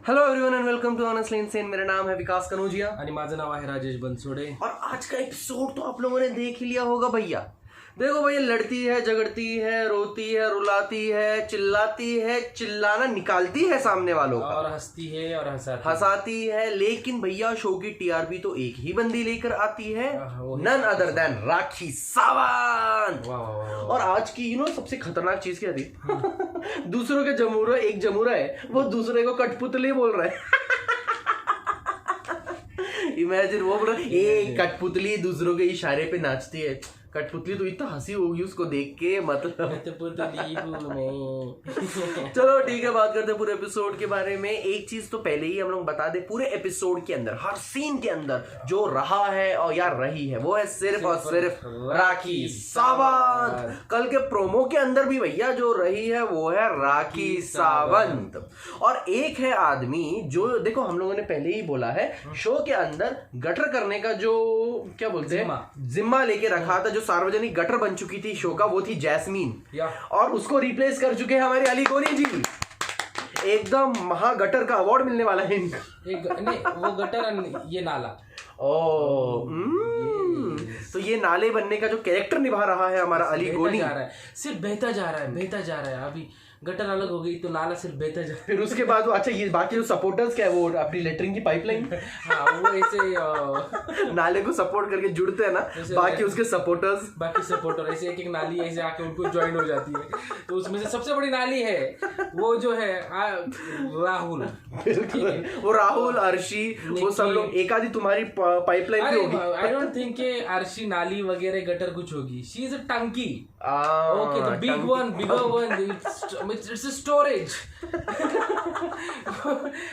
Hello everyone and welcome to honestly insane. मेरा नाम है विकास कनौजिया आणि माझं नाव आहे राजेश बनसोडे। और आज का एपिसोड तो आप लोगों ने देख ही लिया होगा भैया। देखो भैया, लड़ती है, झगड़ती है, रोती है, रुलाती है, चिल्लाती है, चिल्लाना निकालती है सामने वालों का, और हंसती है और हंसाती है। लेकिन भैया शो की टीआरपी तो एक ही बंदी लेकर आती है, none other than Rakhi Sawant. और आज की सबसे खतरनाक चीज क्या थी? दूसरों के जमूरा, एक जमूरा है वो दूसरे को कठपुतली बोल रहा है। इमेजिन, वो बोल रहा है ए कठपुतली, दूसरों के इशारे पे नाचती है। कठपुतली तो इतना हंसी होगी उसको देख के, मतलब चलो ठीक है, बात करते हैं पूरे एपिसोड के बारे में। एक चीज तो पहले ही हम लोग बता दे, पूरे एपिसोड के अंदर, हर सीन के अंदर जो रहा है और यार रही है, वो है सिर्फ और सिर्फ राखी सावंत। कल के प्रोमो के अंदर भी भैया जो रही है वो है राखी सावंत। और एक है आदमी जो, देखो हम लोगों ने पहले ही बोला है, शो के अंदर गटर करने का जो क्या बोलते हैं जिम्मा लेके रखा था, जो सार्वजनिक गटर बन चुकी थी शो का, वो थी जैस्मीन। और उसको रिप्लेस कर चुके हैं हमारे अली गोनी जी। एकदम महा गटर का अवार्ड मिलने वाला है इनका। नहीं, वो गटर ये नाला। तो ये नाले बनने का जो कैरेक्टर निभा रहा है हमारा अली गोनी, सिर्फ बहता जा रहा है। अभी गटर अलग हो गई तो नाला सिर्फ बहता जा रहा है। फिर उसके बाद अच्छा, ये बाकी जो सपोर्टर्स क्या है, वो अपनी लेटरिंग की पाइपलाइन वो ऐसे नाले को सपोर्ट करके जुड़ते हैं ना, बाकी उसके सपोर्टर ऐसे एक नाली ऐसे आके उनको ज्वाइन हो जाती है। तो उसमें से सबसे बड़ी नाली है वो जो है राहुल। वो राहुल, अर्शी, वो सब लोग। एक आधी तुम्हारी पाइपलाइन भी होगी। आई डोंट थिंक कि अर्शी नाली वगैरह गटर कुछ होगी। शी इज अ टंकी। Okay, the bigger one it's storage.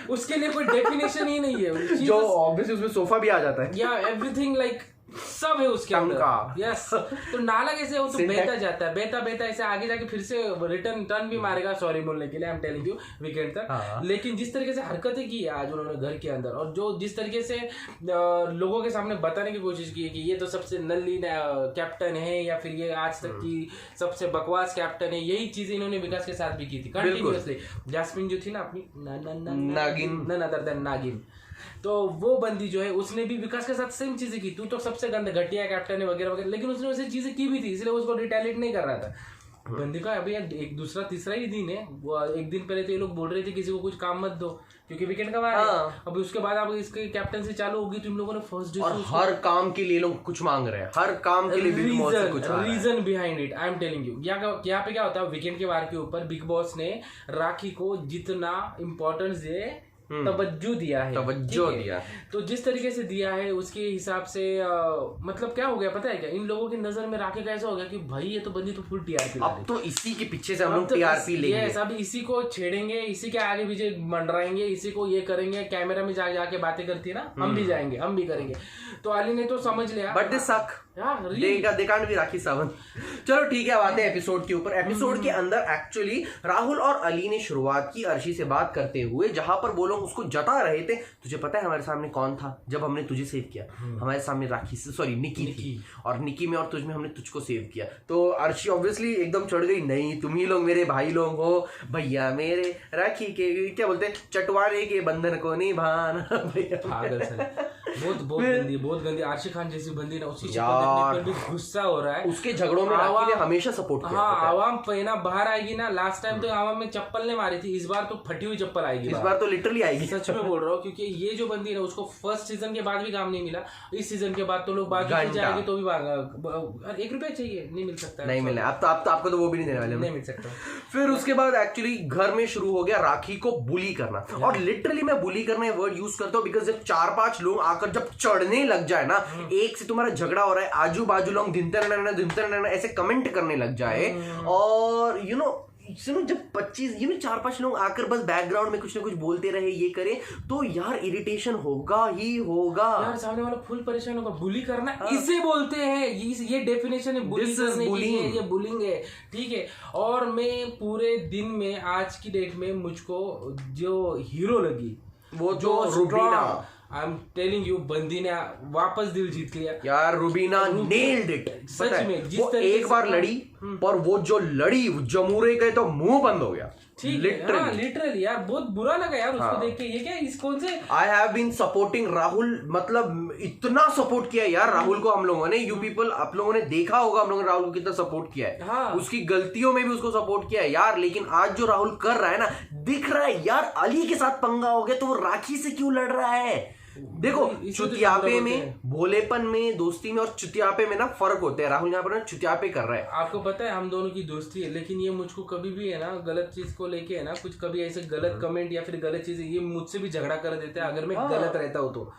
उसके लिए कोई डेफिनेशन ही नहीं है, जो ऑब्वियसली उसमें सोफा भी आ जाता है। या एवरीथिंग लाइक सब है उसके अंदर। यस, तो नाला कैसे हो, तो बहता जाता है, बहता ऐसे आगे जाके फिर से रिटर्न टर्न भी मारेगा, सॉरी बोलने के लिए, आई एम टेलिंग यू, वीकेंड तक। लेकिन जिस तरीके से हरकतें की आज उन्होंने घर के अंदर, और जो जिस तरीके से लोगों के सामने बताने की कोशिश की है कि ये तो सबसे नल्ली कैप्टन है, या फिर ये आज तक की सबसे बकवास कैप्टन है, यही चीजें इन्होंने विकास के साथ भी की थी कंटिन्यूअसली। जैस्मिन जो थी ना अपनी नागिन, नन अदर देन नागिन, तो वो बंदी जो है उसने भी विकास के साथ सेम चीजें की। तू तो सबसे गंदा घटिया कैप्टन है वगैरह वगैरह, लेकिन उसने वैसे चीजें की भी थी, इसलिए उसको रिटेलिएट नहीं कर रहा था। बंदी का अभी एक दूसरा तीसरा ही दिन है। वो एक दिन पहले तो ये लोग बोल रहे थे किसी को कुछ काम मत दो क्योंकि वीकेंड का बार है। अभी उसके बाद अब इसके कैप्टन से चालू होगी, तुम लोगों ने फर्स्ट डे और हर काम के लिए लोग कुछ मांग रहे हैं, हर काम के लिए बिग बॉस से कुछ reason behind it. I am telling you, यहाँ पे क्या होता है, वीकेंड के बार के ऊपर बिग बॉस ने राखी को जितना इम्पोर्टेंस दे तवज्जो दिया है, तो जिस तरीके से दिया है उसके हिसाब से मतलब क्या हो गया पता है क्या, इन लोगों की नजर में राखी कैसा हो गया कि भाई ये तो बंदी तो फुल टीआरपी, अब तो इसी के पीछे से हम लोग टीआरपी लेंगे, सब इसी को छेड़ेंगे, इसी के आगे पीछे मंडराएंगे, इसी को ये करेंगे, कैमरा में जाके बातें करती है ना, हम भी जाएंगे, हम भी करेंगे। तो अली ने तो समझ लिया, बट दे सक, they can't be Rakhi Sawant. चलो ठीक है, अब आते हैं एपिसोड के ऊपर। एपिसोड के अंदर एक्चुअली राहुल और अली ने शुरुआत की अर्शी से बात करते हुए, जहां पर वो लोग उसको जता रहे थे, तुझे पता है हमारे सामने कौन था जब हमने तुझे सेव किया? हमारे सामने निकी थी, और निकी में और तुझ में हमने तुझको सेव किया। तो अर्शी ऑब्वियसली एकदम चढ़ गई, नहीं तुम ही लोग मेरे भाई लोग हो भैया, मेरे राखी के क्या बोलते हैं, चटवारे के बंधन को निभाना भैया। बहुत गंदी आर्शी खान जैसी बंदी ना, उसकी शक्ल देखने पर भी गुस्सा हो रहा है। उसके झगड़ों में राखी ने हमेशा सपोर्ट किया। हाँ, आवाम पहना बाहर आएगी ना, लास्ट टाइम तो आवाम में चप्पल ने मारी थी, इस बार तो फटी हुई चप्पल आएगी, इस बार तो लिटरली आएगी। सच में बोल रहा हूँ, क्योंकि ये जो बंदी है उसको फर्स्ट सीजन के बाद भी काम नहीं मिला, इस सीजन के बाद तो लोग बात जाएंगे तो भी 1 रुपया चाहिए, नहीं मिल सकता, नहीं मिला। अब तो आपको तो वो भी नहीं देने वाले, नहीं मिल सकता। फिर उसके बाद एक्चुअली घर में शुरू हो गया राखी को बुली करना, और लिटरली मैं बुली करना वर्ड यूज करता हूँ बिकॉज जब 4-5 लोग आकर जब चढ़ने लग जाए ना, एक से तुम्हारा झगड़ा हो रहा है, आजू बाजू लोग धिनते रहना ऐसे कमेंट करने लग जाए, और जब 4-5 लोग आकर बस बैकग्राउंड में कुछ ना कुछ बोलते रहे, ये करे, तो यार इरिटेशन होगा ही होगा यार, सामने वाला फुल परेशान होगा। बुली करना इसे बोलते हैं, ये डेफिनेशन है बुली करने की, ये बुलिंग है, ठीक है। और मैं पूरे दिन में आज की डेट में मुझको जो हीरो लगी वो जो रुबीना, आई एम टेलिंग यू, बंदी ने वापस दिल जीत लिया यार। रुबीना नेल्ड इट, सच में। वो एक बार लड़ी, पर वो जो लड़ी जमूरे गए तो मुंह बंद हो गया। लिटरली यार बहुत बुरा लगा यार उसको देख के। ये क्या इस कौन से I have been supporting Rahul, मतलब इतना सपोर्ट किया यार राहुल को हम लोगों ने। यू पीपल आप लोगों ने देखा होगा हम लोगों ने राहुल को कितना सपोर्ट किया है। उसकी गलतियों में भी उसको सपोर्ट किया है यार, लेकिन आज जो राहुल कर रहा है ना, दिख रहा है यार अली के साथ पंगा हो गया तो वो राखी से क्यों लड़ रहा है। देखो चुतियापे में, भोलेपन में, दोस्ती में और चुतियापे में ना फर्क होता है। राहुल यहाँ पर ना चुतियापे कर रहा है। आपको पता है हम दोनों की दोस्ती है, लेकिन ये मुझको कभी भी है ना गलत चीज को लेके है ना कुछ कभी ऐसे गलत कमेंट या फिर गलत चीज ये मुझसे भी झगड़ा कर देते हैं अगर मैं गलत रहता हूँ तो।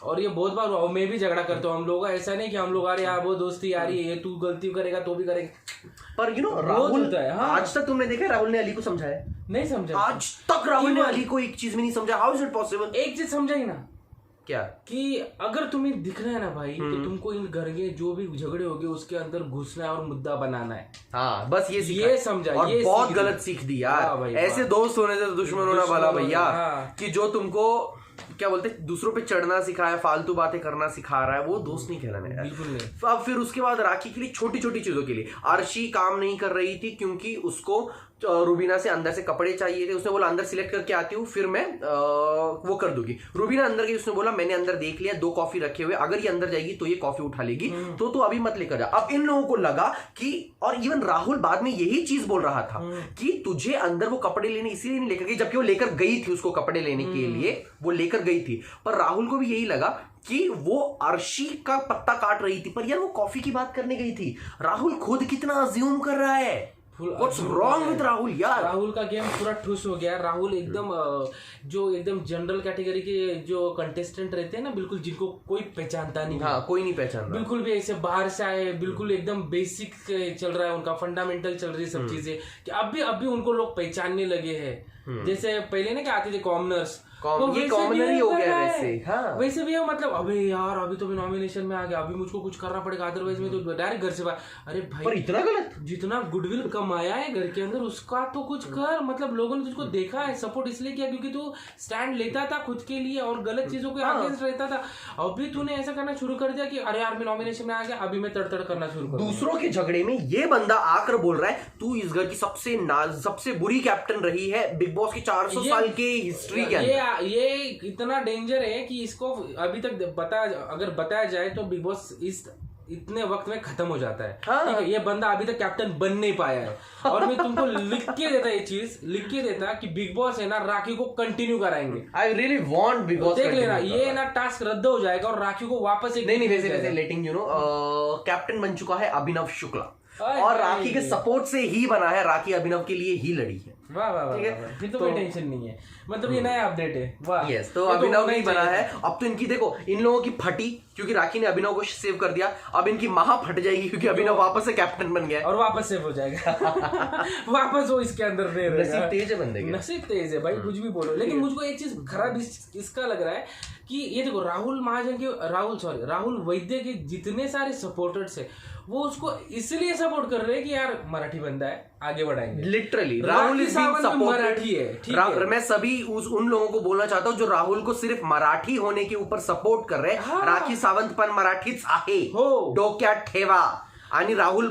और ये बहुत बार हुआ, मैं भी झगड़ा करता हूँ हम लोग। ऐसा नहीं कि हम लोग अरे यार वो दोस्ती आ रही है, ये तू गलती करेगा तो भी करेगा। पर यू नो राहुल आज तक तुमने देखा राहुल ने अली को समझाया? नहीं समझा आज तक राहुल ने अली को एक चीज में नहीं समझा। How is it possible? एक चीज समझा ही ना, क्या कि अगर तुम्हें दिख रहा है ना भाई तो तुमको इन घर के जो भी झगड़े होंगे उसके अंदर घुसना है और मुद्दा बनाना है। हाँ बस ये समझा। और ये बहुत गलत सीख दी यार। ऐसे दोस्त होने से दुश्मन होना भला भैया, कि जो तुमको क्या बोलते दूसरों पे चढ़ना सिखाया, फालतू बातें करना सिखा रहा है, वो दोस्त नहीं कहलाने यार। बिल्कुल नहीं। तो अब फिर उसके बाद राखी के लिए छोटी छोटी चीजों के लिए अर्शी काम नहीं कर रही थी क्योंकि उसको रूबीना से अंदर से कपड़े चाहिए थे। उसने बोला अंदर सिलेक्ट करके आती हूँ फिर मैं वो कर दूंगी। रूबीना अंदर गई, उसने बोला मैंने अंदर देख लिया 2 कॉफी रखे हुए, अगर ये अंदर जाएगी तो ये कॉफी उठा लेगी, तो तू अभी मत लेकर जा। अब इन लोगों को लगा कि, और इवन राहुल बाद में यही चीज बोल रहा था कि तुझे अंदर वो कपड़े लेने इसीलिए नहीं लेकर गई, जबकि वो लेकर गई थी उसको कपड़े लेने के लिए, वो लेकर गई थी। पर राहुल को भी यही लगा कि वो अर्शी का पत्ता काट रही थी, पर यार वो कॉफी की बात करने गई थी। राहुल खुद कितना अज्यूम कर रहा है। What's wrong with राहुल यार? राहुल का गेम पूरा ठुस हो गया। राहुल एकदम जो एकदम जनरल कैटेगरी के जो कंटेस्टेंट रहते हैं ना, बिल्कुल जिनको कोई पहचानता नहीं। हाँ, कोई नहीं पहचानता बिल्कुल भी, ऐसे बाहर से आए, बिल्कुल एकदम बेसिक चल रहा है उनका, फंडामेंटल चल रही है सब चीजें, कि अब भी उनको लोग पहचानने लगे हैं। जैसे पहले ना क्या आते थे कॉमनर्स, ये कॉमनर ही हो गया वैसे। हाँ। वैसे भी है, मतलब अबे यार अभी तो मैं नॉमिनेशन में आ गया, अभी मुझको कुछ करना पड़ेगा, अदरवाइज मैं तो डायरेक्ट घर से बाहर। अरे भाई पर इतना गलत, जितना गुडविल कमाया है घर के अंदर उसका तो कुछ कर। मतलब लोगों ने तुझको देखा है, सपोर्ट इसलिए किया क्योंकि तू स्टैंड लेता था खुद के लिए और गलत चीजों के अगेंस्ट रहता था। अभी तूने ऐसा करना शुरू कर दिया कि अरे यार मैं नॉमिनेशन में आ गया, अभी मैं तड़तड़ करना शुरू कर। दूसरों के झगड़े में ये बंदा आकर बोल रहा है तू इस घर की सबसे बुरी कैप्टन रही है बिग बॉस की 400 साल के हिस्ट्री के अंदर। ये इतना डेंजर है कि इसको अभी तक अगर बताया जाए तो बिग बॉस इस इतने वक्त में खत्म हो जाता है। हाँ। ठीक है, ये बंदा अभी तक कैप्टन बन नहीं पाया है। और मैं तुमको लिख के देता, ये चीज लिख के देता कि बिग बॉस है ना राखी को कंटिन्यू कराएंगे। I really want big boss, देख लेना ये ना टास्क रद्द हो जाएगा और राखी को वापस एक नहीं वैसे लेटिंग यू नो कैप्टन बन चुका है अभिनव शुक्ला, और राखी के सपोर्ट से ही बना है, राखी अभिनव के लिए ही लड़ी है। वाह वाह वाह, फिर तो कोई टेंशन नहीं है, मतलब ये नया अपडेट है। वाह यस, तो अभिनव नहीं बना है। अब तो इनकी देखो, इन लोगों की फटी क्योंकि राखी ने अभिनव को सेव कर दिया, अब इनकी महा फट जाएगी क्योंकि अभिनव वापस से कैप्टन बन गया और वापस सेव हो जाएगा। वापस वो इसके अंदर नसीब तेज है बंदे के, नसीब तेज है भाई, कुछ भी बोलो। लेकिन मुझको एक चीज खराब इसका लग रहा है कि ये देखो राहुल वैद्य के जितने सारे सपोर्टर्स है वो उसको इसलिए सपोर्ट कर रहे हैं कि यार मराठी बंदा है, आगे बढ़ाएंगे। लिटरली राहुल इज मराठी है, ठीक है। मैं सभी उन लोगों को बोलना चाहता हूँ जो राहुल को सिर्फ मराठी होने के ऊपर सपोर्ट कर रहे हैं। हाँ। राखी सावंत पण मराठीच आहे, हो डोक्यात ठेवा। आणि राहुल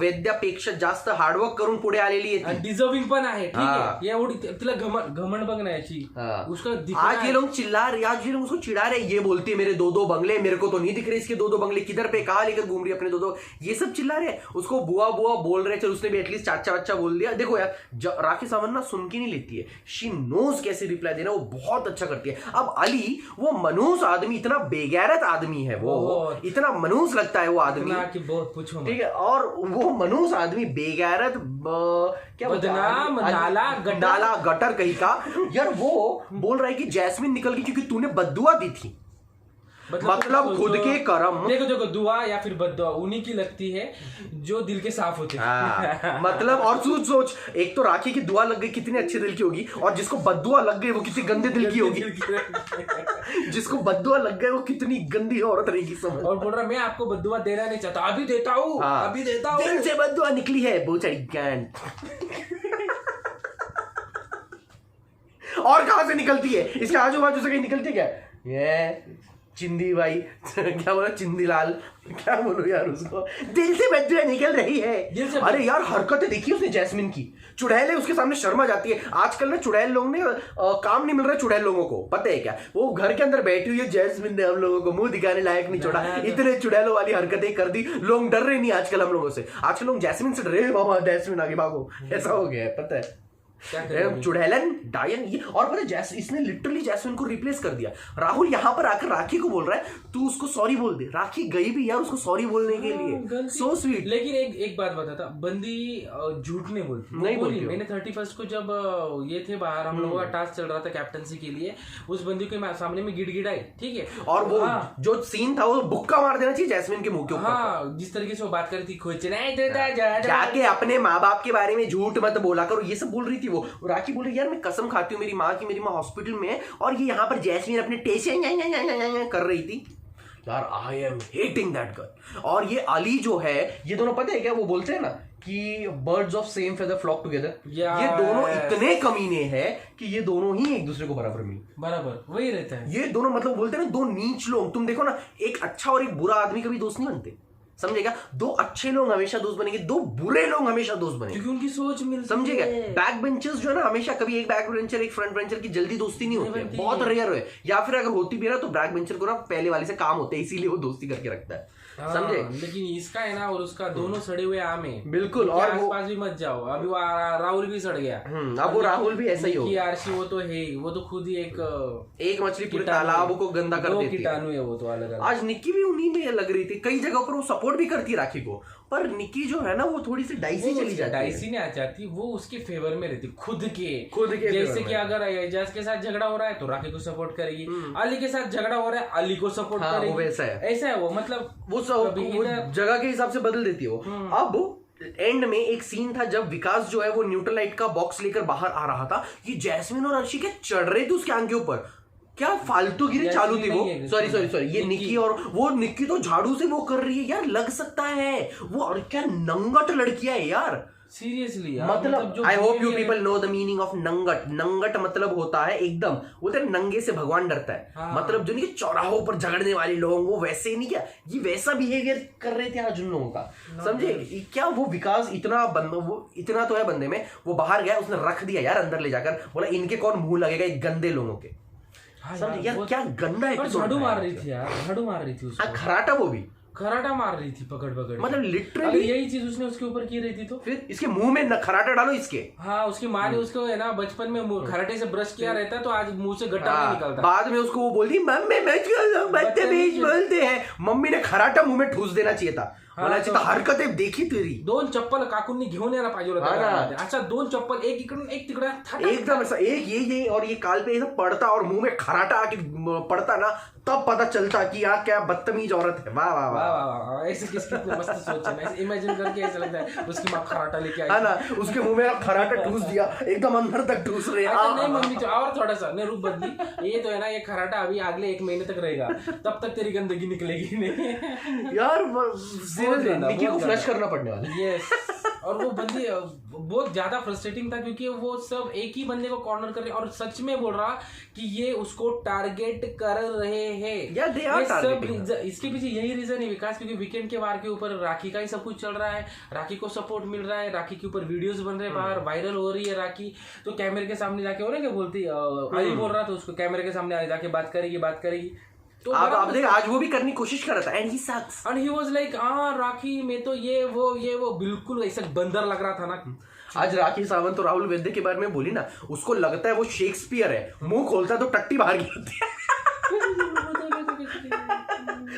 वैद्यापेक्षा जास्त हार्डवर्क करून पुढे आलेली आहे, डिझर्विंग पण आहे, ठीक है। एवढी तिला घमंड बघना याची, उसका आज ये लोग आज ये लोग उसको चिढ़ा रहे, ये बोलती है मेरे 2-2 बंगले, मेरे को तो नहीं दिख रहे इसके 2-2 बंगले, किधर पे कहाँ लेकर घूम रही है अपने 2-2, ये सब चिल्ला रहे, उसको बुआ बुआ बोल रहे। चल उसने भी एटलीस्ट चाचा बच्चा बोल दिया। देखो यार राखी सावंत ना सुन के नहीं लेती है, शी नोज कैसे रिप्लाई देना, वो बहुत अच्छा करती है। अब अली वो मनूस आदमी, इतना बेगैरत आदमी है, वो इतना मनूस लगता है वो आदमी, बहुत पूछो, ठीक है। और वो मनूस आदमी बेगैरत क्या बदनाम, नाला गटर कहीं का यार, वो बोल रहा है कि जैस्मिन निकल गई क्योंकि तूने बद्दुआ दी थी। मतलब खुद के कर्म, देखो दुआ या फिर बद्दुआ उन्हीं की लगती है जो दिल के साफ होते हैं। मतलब और सोच, एक तो राखी की दुआ लग गई कितनी अच्छे दिल की होगी, और जिसको बद्दुआ लग गई वो कितनी गंदे दिल की होगी। जिसको बद्दुआ लग गए वो कितनी गंदी औरत रहेगी समझ। और बोल रहा मैं आपको बद्दुआ देना नहीं चाहता, अभी देता हूँ, अभी देता हूँ, दिल से बद्दुआ निकली है बोचड़ी गांड। और कहां से निकलती है, इसके आजू बाजू से कहीं निकलती है क्या? ये चिंदी भाई क्या बोला, चिंदी लाल, क्या बोलो यार उसको, दिल से बदबू निकल रही है। अरे यार हरकतें देखी उसने जैस्मिन की, चुड़ैल है उसके सामने शर्मा जाती है। आजकल ना चुड़ैल लोग ने काम नहीं मिल रहा चुड़ैल लोगों को, पता है क्या, वो घर के अंदर बैठी हुई है, जैस्मिन ने हम लोगों को मुंह दिखाने लायक नहीं छोड़ा, इतने चुड़ैलों वाली हरकतें कर दी, लोग डर रहे नहीं आजकल हम लोगों से। आजकल लोग जैस्मिन से डर रहे, बाबा जैस्मिन आगे भागो, ऐसा हो गया है, पता है चुड़ैलन डायन ये। और पता है इसने लिटरली जैस्मिन को रिप्लेस कर दिया। राहुल यहाँ पर आकर राखी को बोल रहा है तू उसको सॉरी बोल दे, राखी गई भी यार उसको सॉरी बोलने के लिए, सो स्वीट। लेकिन एक बात बताता, बंदी झूठ नहीं बोलती, नहीं बोली। मैंने 31 को जब ये थे बाहर, हम लोगों का टास्क चल रहा था कैप्टनसी के लिए, उस बंदी के सामने में गिड़गिड़ाई, ठीक है, और वो जो सीन था वो बुक्का मार देना चाहिए जैस्मिन के मुंह के ऊपर। हाँ, जिस तरीके से वो बात कर रही थी, खोच जाके अपने माँ बाप के बारे में झूठ मत बोला करो, ये सब बोल रही थी वो। राखी बोल रही यार मैं कसम खाती हूँ मेरी माँ की, मेरी माँ हॉस्पिटल में है और ये यहाँ पर जैस्मिन अपने टेस्ट कर रही थी। यार I am hating that girl. और ये अली जो है, ये दोनों पता है क्या वो बोलते हैं ना कि birds of same feather flock together, ये दोनों इतने कमीने हैं कि ये दोनों ही एक दूसरे को बराबर मिले, बराबर वही रहता है। ये दोनों मतलब बोलते हैं ना दो नीच लोग, तुम देखो ना एक अच्छा और एक बुरा आदमी कभी दोस्त नहीं बनते, समझेगा, दो अच्छे लोग हमेशा दोस्त बनेंगे, दो बुरे लोग हमेशा दोस्त बनेंगे, क्योंकि उनकी सोच मिलती है। समझेगा, बैक बेंचर्स जो है ना हमेशा कभी एक बैक बेंचर एक फ्रंट बेंचर की जल्दी दोस्ती नहीं होती है, बहुत रेयर है, या फिर अगर होती भी है ना तो बैक बेंचर को ना पहले वाले से काम होते हैं, इसीलिए वो दोस्ती करके रखता है, समझे। लेकिन इसका है ना और उसका दोनों सड़े हुए आम है, बिल्कुल, और आसपास भी मत जाओ। अभी वो राहुल भी सड़ गया, अब वो राहुल भी ऐसा ही हो, आरसी वो तो है, वो तो खुद ही एक मछली पूरे तालाब को गंदा कर देती है, कीटाणु है वो तो अलग अलग। आज निक्की भी उन्हीं में लग रही थी, कई जगहों पर वो सपोर्ट भी करती है राखी को, पर निक्की जो है ना वो थोड़ी सी डाइसी चली जाती है, डाइसी नहीं आ जाती, वो उसके फेवर में रहती, खुद के जैसे कि अगर एजाज के साथ झगड़ा हो रहा है तो राखी को सपोर्ट करेगी, अली के साथ झगड़ा हो रहा है अली को सपोर्ट करेगी, वैसा है वो, मतलब वो जगह के हिसाब से बदल देती है वो। अब एंड में एक सीन था जब विकास जो है वो न्यूट्रलाइट का बॉक्स लेकर बाहर आ रहा था, ये जैस्मिन और अर्शी के चढ़ रहे थे उसके आंख के ऊपर, क्या फालतू गिरी चालू थी वो, सॉरी ये निक्की, और वो निक्की तो झाड़ू से वो कर रही है यार, लग सकता है वो, और क्या नंगट लड़कियां है यार, सीरियसली। मतलब I hope you people know the meaning of नंगट। नंगट मतलब होता है एकदम, बोलते हैं नंगे से भगवान डरता है, मतलब जो नहीं चौराहों पर झगड़ने वाले लोग वो वैसे नहीं, क्या ये वैसा बिहेवियर कर रहे थे आज उन लोगों का, समझे क्या। वो विकास इतना वो इतना तो है बंदे में, वो बाहर गया उसने रख दिया यार अंदर ले जाकर, बोला इनके कौन मुंह लगेगा एक गंदे लोगों के, समझे यार क्या गंदा है। झाड़ू मार रही थी यार, झाड़ू मार रही थी उसको, खराटा, वो भी खराटा मार रही थी पकड़ मतलब लिटरली यही चीज उसने उसके ऊपर की रही थी, तो फिर इसके मुंह में न खराटा डालो इसके। हाँ, उसकी माँ ने उसको है ना बचपन में खराटे से ब्रश किया रहता, तो आज मुंह से गट्टा नहीं निकलता। बाद में उसको वो बोलती मम्मी बदतमीज बोलते हैं, मम्मी ने खराटा मुंह में ठूस देना चाहिए था, हरकतें देखी तेरी। दोन चप्पल काकूंनी घेऊन यायला पाहिजे होता, अच्छा दोन चप्पल एक इकडून एक तिकडे एकदम ऐसा, एक ये और ये काल पे ऐसा पड़ता और मुंह में खराटा आके पड़ता ना, तब पता चलता कि यार क्या बदतमीज औरत है। वाह वाह वाह, ऐसे कितने मस्त सोच है, ऐसे इमेजिन करके ऐसा लगता है उसकी माँ खराटा लेके आई है ना, उसके मुंह में खराटा ठूस दिया, एकदम अंदर तक ठूस रहे। नहीं मम्मी तो और थोड़ा सा नहीं, रूप बदली, ये तो है ना ये खराटा अभी अगले 1 महीने तक रहेगा, तब तक तेरी गंदगी निकलेगी नहीं यार, निक्की को फ्लश करना पड़ने वाला है। यस, और वो बंदी बहुत ज्यादा फ्रस्ट्रेटिंग था क्योंकि वो सब एक ही बंदे को कॉर्नर कर रहे, और सच में बोल रहा कि ये उसको टारगेट कर रहे हैं, ये सब इसके पीछे यही रीजन है विकास, क्योंकि वीकेंड के वार के ऊपर राखी का ही सब कुछ चल रहा है, राखी को सपोर्ट मिल रहा है, राखी के ऊपर वीडियोस बन रहे हैं, बाहर वायरल हो रही है राखी, तो कैमरे के सामने जाके हो रहे क्या बोलती अली बोल रहा था उसको कैमरे के सामने जाके बात करेगी तो आप देख आज वो भी करने की कोशिश कर रहा था, and he sucks, and he was like Rakhi में तो ये वो बिल्कुल ऐसा बंदर लग रहा था ना। आज राखी सावंत और राहुल वैद्य के बारे में बोली ना, उसको लगता है वो शेक्सपियर है, मुंह खोलता है तो टट्टी बाहर गिरती है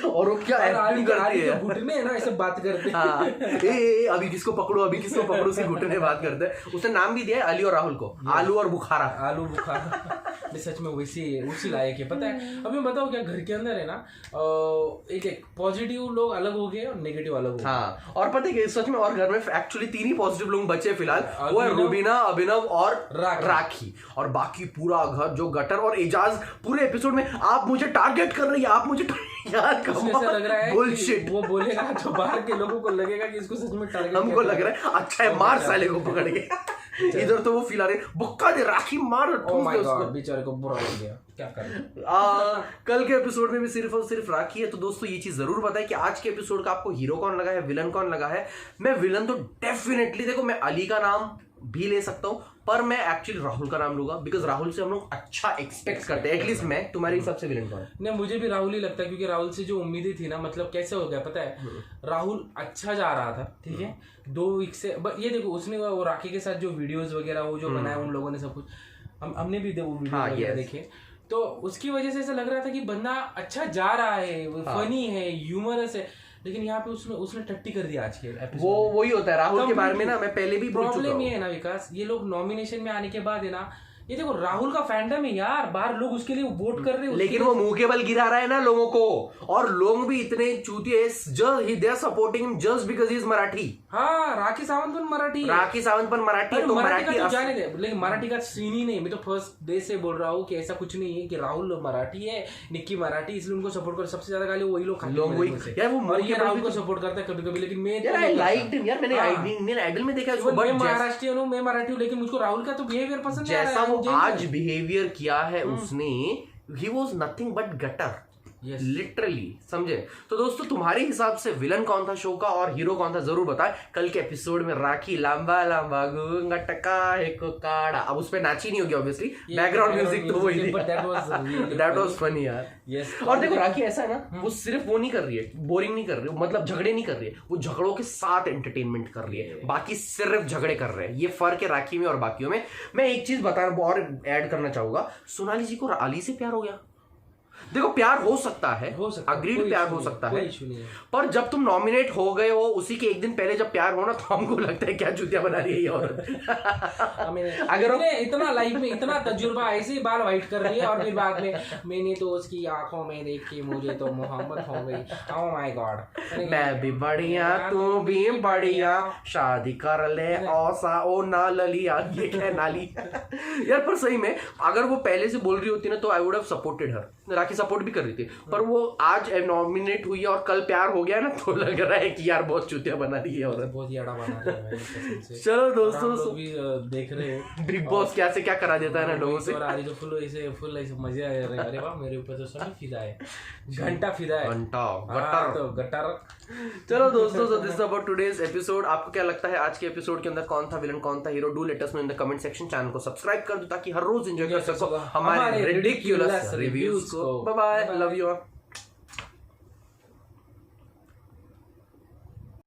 और वो क्या एक्टिंग करती है, घुटने ना ऐसे बात करते हैं, हाँ अभी किसको पकड़ो उसके घुटने बात करते हैं। उसने नाम भी दिया है अली और राहुल को, आलू और बुखारा। सच में उसी लायक है, पता है। अभी बताओ क्या घर के अंदर है ना एक पॉजिटिव लोग अलग हो गए और नेगेटिव अलग हो गए। हाँ, और पता है सच में, और घर में एक्चुअली 3 ही पॉजिटिव लोग बचे फिलहाल, वो है रुबीना, अभिनव और राखी, और बाकी पूरा घर जो गटर और एजाज पूरे एपिसोड में आप मुझे टारगेट कर रही है, आप मुझे यार लग रहा है बुलशिट, वो बोलेगा तो बाहर के लोगों को लगेगा कि इसको सच में टारगेट, हमको लग रहा है अच्छा है मार साले को पकड़ के इधर तो वो फील आ रहे बुक्का दे राखी मार ओह माय गॉड बेचारे को बुरा लग गया, क्या करें। कल के एपिसोड में भी सिर्फ और सिर्फ राखी है। तो दोस्तों ये चीज जरूर बताएं कि आज के एपिसोड का आपको हीरो कौन लगा है, विलन कौन लगा है। मैं विलन तो डेफिनेटली, देखो मैं अली का नाम भी ले सकता हूं, पर मैं एक्चुअली राहुल का नाम लूंगा, बिकॉज राहुल से हम लोग अच्छा एक्सपेक्ट करते हैं। एटलीस्ट मैं, तुम्हारे हिसाब से विलन कौन है? नहीं, मुझे भी राहुल ही लगता है, क्योंकि राहुल से जो उम्मीदें थी ना, मतलब कैसे हो गया पता है, राहुल अच्छा जा रहा था, ठीक है, 2 वीक से। ये देखो उसने वो राखी के साथ जो वीडियोस वगैरह वो जो बनाया उन लोगों ने सब कुछ, हमने भी वो वीडियो वगैरह देखे, तो उसकी वजह से ऐसा लग रहा था कि बंदा अच्छा जा रहा है, फनी है, ह्यूमरस है। लेकिन यहाँ पे उसने टट्टी कर दिया आज के एपिसोड। वो वही होता है राहुल के बारे में ना, मैं पहले भी प्रॉब्लम ये है ना विकास, ये लोग नॉमिनेशन में आने के बाद है ना, ये देखो राहुल का फैंडम है यार, बाहर लोग उसके लिए वोट कर रहे हैं, लेकिन वो मुंह के बल गिरा रहा है ना लोगों को, और लोग भी इतने चूतिए, they are supporting him just because he is Marathi. हाँ, राखी सावंत पण मराठी, राखी सावंत पण मराठी, तो मराठी का जाने दे, लेकिन मराठी का सीन ही नहीं। मैं तो फर्स्ट डे से बोल रहा हूँ कि ऐसा कुछ नहीं है कि राहुल मराठी है, निक्की मराठी, इसलिए उनको सपोर्ट कर, सबसे ज्यादा गाली वही लोग खाते हैं यार, वो राहुल को सपोर्ट करता है कभी कभी। लेकिन मैं मैंने आइडल में देखा है, मैं महाराष्ट्रियन हूँ, मैं मराठी हूँ, लेकिन मुझको राहुल का तो बिहेवियर पसंद है, जैसा वो आज बिहेवियर किया है उसने, he was nothing but gutter, literally, समझे। तो दोस्तों तुम्हारे हिसाब से विलन कौन था शो का और हीरो कौन था, जरूर बताएं। कल के एपिसोड में राखी लंबा लंबा गूंगा टका एक काड़ा, अब उस पे नाची नहीं होगी ऑब्वियसली, बैकग्राउंड म्यूजिक तो वही, दैट वाज फनी यार। और देखो राखी ऐसा है ना, वो सिर्फ वो नहीं कर रही है, बोरिंग नहीं कर रही है, मतलब झगड़े नहीं कर रही है, वो झगड़ों के साथ एंटरटेनमेंट कर रही है, बाकी सिर्फ झगड़े कर रहे हैं। ये फर्क है राखी में और बाकियों में। मैं एक चीज बताना और ऐड करना चाहूंगा, सोनाली जी को अली से प्यार हो गया। देखो प्यार हो सकता है, अग्रीड प्यार हो सकता है, पर जब तुम नॉमिनेट हो गए हो उसी के एक दिन पहले जब प्यार हो ना, तो हमको लगता है क्या चूतिया बना रही है ये औरत। अगर इतना लाइफ में इतना तजुर्बा, ऐसे ही बाल व्हाइट कर रही है और फिर बाद में मैंने तो उसकी आंखों में देख के मुझे तो मोहब्बत हो गई, ओह माय गॉड, मैं भी बढ़िया तू भी बढ़िया, शादी कर ले औसा ओ ना ललिया, ये क्या नाली यार। पर सही में अगर वो पहले से बोल रही होती ना, तो I would have supported her. Rakhi support भी कर रही थी, पर वो आज नॉमिनेट हुई है और कल प्यार हो गया ना, तो लग रहा है कि यार बहुत चूतिया बना रही है और बहुत याड़ा बना रही है। चलो दोस्तों भी देख रहे हैं बिग बॉस क्या से क्या करा देता है ना लोगों से, और आज तो फुल ऐसे मजे आ रहे हैं। अरे वाह, मेरे ऊपर तो सभी फिदा है, घंटा फिदा है, घंटा तो गटर। चलो दोस्तों, so this is about today's episode। आपको क्या लगता है आज के एपिसोड के अंदर कौन था विलन, कौन था hero? Do let us know in the comment section. Channel को सब्सक्राइब कर दो ताकि हर रोज एंजॉय कर सको हमारे रिडिक्युलस रिव्यूज को। Bye bye, love you.